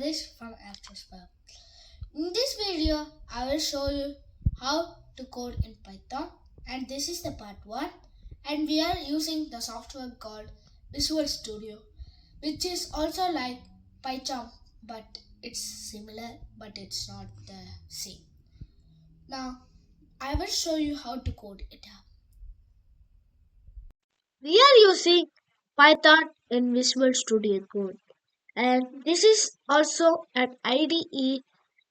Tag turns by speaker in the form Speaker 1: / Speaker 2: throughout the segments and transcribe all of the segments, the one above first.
Speaker 1: Pradesh from Electro. In this video, I will show you how to code in Python, and this is the part 1, and we are using the software called Visual Studio, which is also like Python, but it's similar, but it's not the same. Now, I will show you how to code it up. We are using Python in Visual Studio Code, and this is also an IDE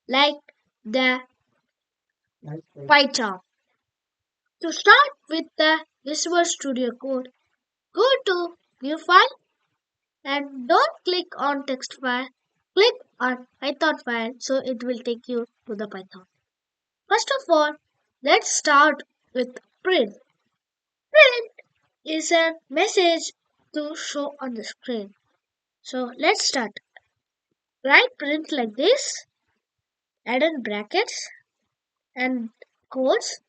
Speaker 1: like the Python. To start with the Visual Studio Code, go to New File and don't click on text file. Click on Python file so it will take you to the Python. First of all, let's start with print. Print is a message to show on the screen. So let's start. Write print like this, add in brackets and quotes.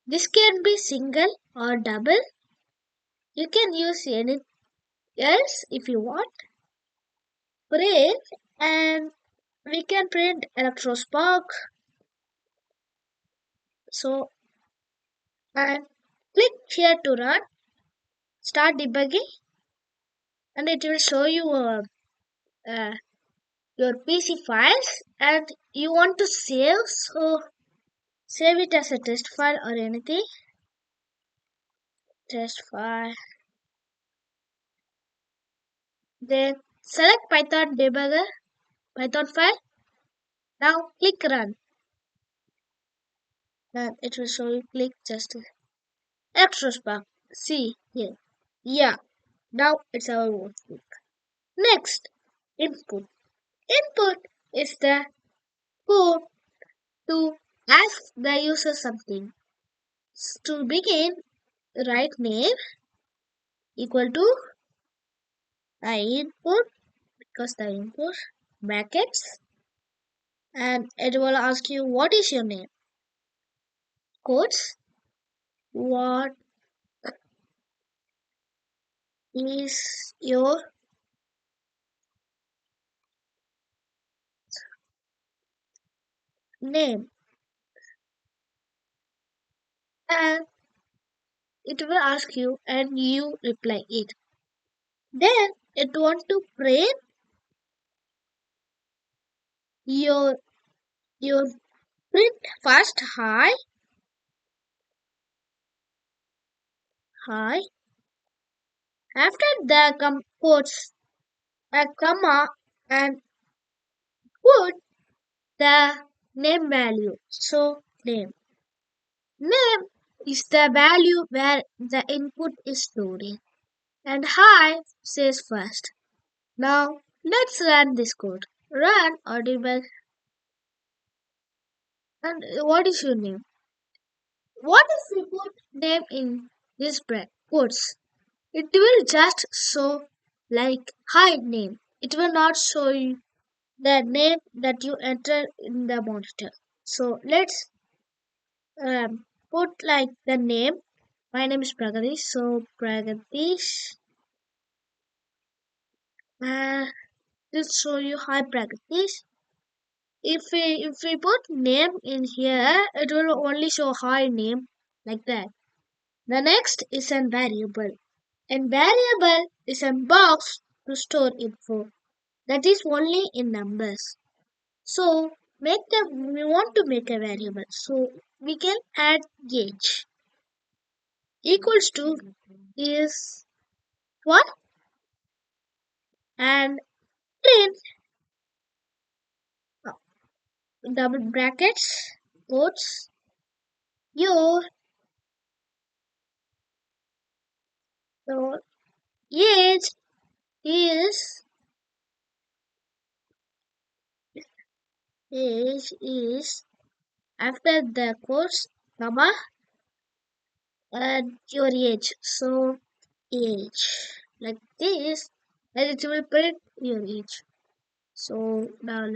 Speaker 1: This can be single or double. You can use any else if you want. Print, and we can print Electro Spark. So, and click here to run. Start debugging, and it will show you uh, your PC files. And you want to save, so save it as a test file or anything. Test file. Then select Python debugger, Python file. Now click run. And it will show you click just extra spark. See here. Yeah. Now it's our workbook. Next, input. Input is the code to ask the user something. To begin, write name equal to the input, because the input brackets, and it will ask you what is your name. Quotes, what is your name, and it will ask you and you reply it. Then it want to print your your print first hi. After the quotes a comma and put the name value. So name is the value where the input is stored in, and hi says first. Now let's run this code. Run or debug. And what is your name? What if we put name in this quotes? It will just show like hi name. It will not show you the name that you enter in the monitor. So let's put like the name. My name is Pragadish. So Pragadish. Let's show you hi Pragadish. If we put name in here, it will only show hi name like that. The next is a variable. And variable is a box to store info that is only in numbers. So we want to make a variable. So we can add age equals to is what, and print double brackets quotes your your age is after the quotes comma and your age. So age like this, and it will print your age. So now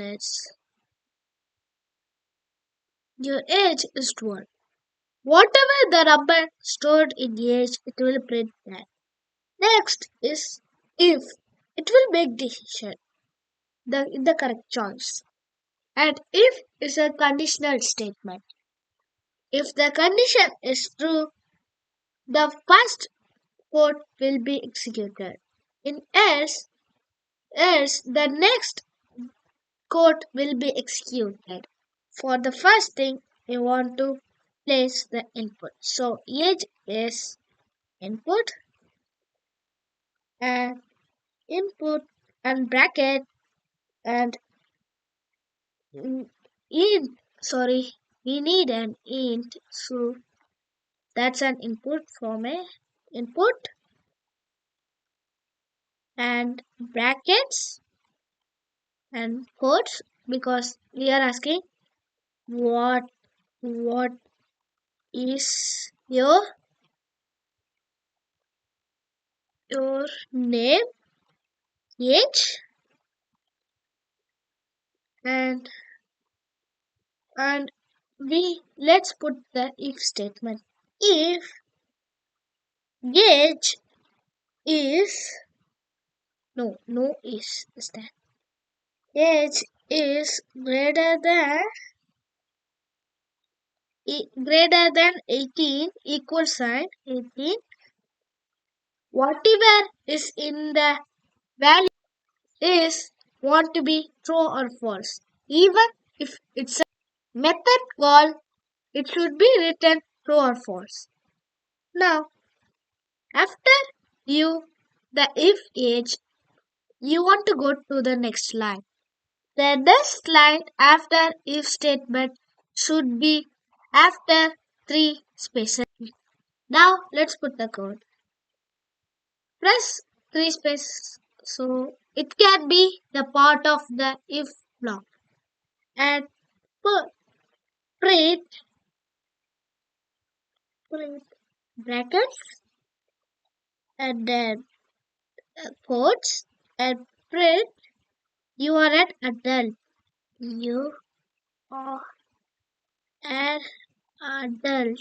Speaker 1: your age is 12. Whatever the number stored in age, it will print that. Next is if. It will make decision. the correct choice. And if is a conditional statement. If the condition is true, the first code will be executed. In else the next code will be executed. For the first thing, we want to place the input. So age is input and input and bracket and int. Sorry, we need an int. So that's an input from a input and brackets and quotes because we are asking what is your name, age, and and we let's put the if statement. If age is is that age is greater than 18 equal sign 18, whatever is in the value is want to be true or false. Even if it's a method call, it should be written true or false. Now, after you the if age, you want to go to the next line. The next line after if statement should be after three spaces. Now let's put the code. Press three spaces so it can be the part of the if block and put print print brackets and then quotes and print you are an adult. You are an adult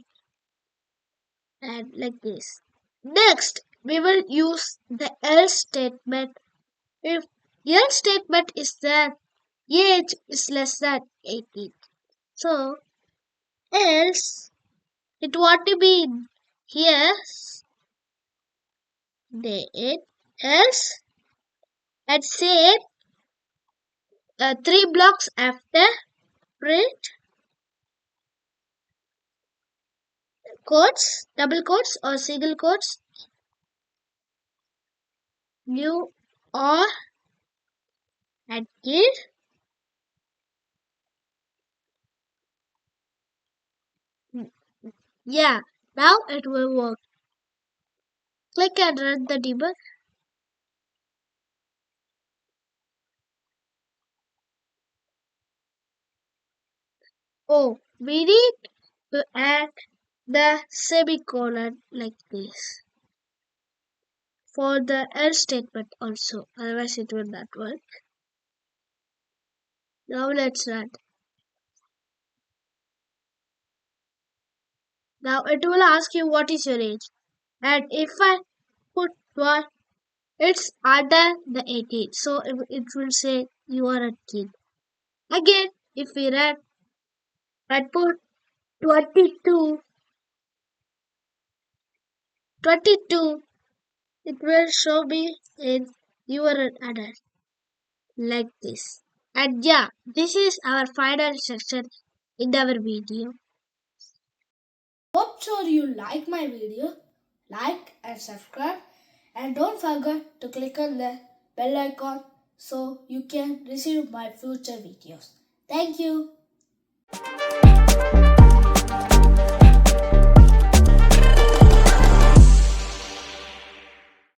Speaker 1: and like this. Next, we will use the else statement. If else statement is that age is less than 18. So, else it want to be here the else and say three blocks after print quotes, double quotes or single quotes. You are a kid. Yeah, now it will work. Click and run the debug. Oh, we need to add the semicolon like this for the else statement also, otherwise it will not work. Now let's run. Now it will ask you what is your age, and if I put 12, it's under the 18, so it will say you are a kid. Again, if we run and put 22, 22, it will show me in you are an adult like this. And yeah, this is our final section in our video.
Speaker 2: Hope so you like my video. Like and subscribe, and don't forget to click on the bell icon so you can receive my future videos. Thank you.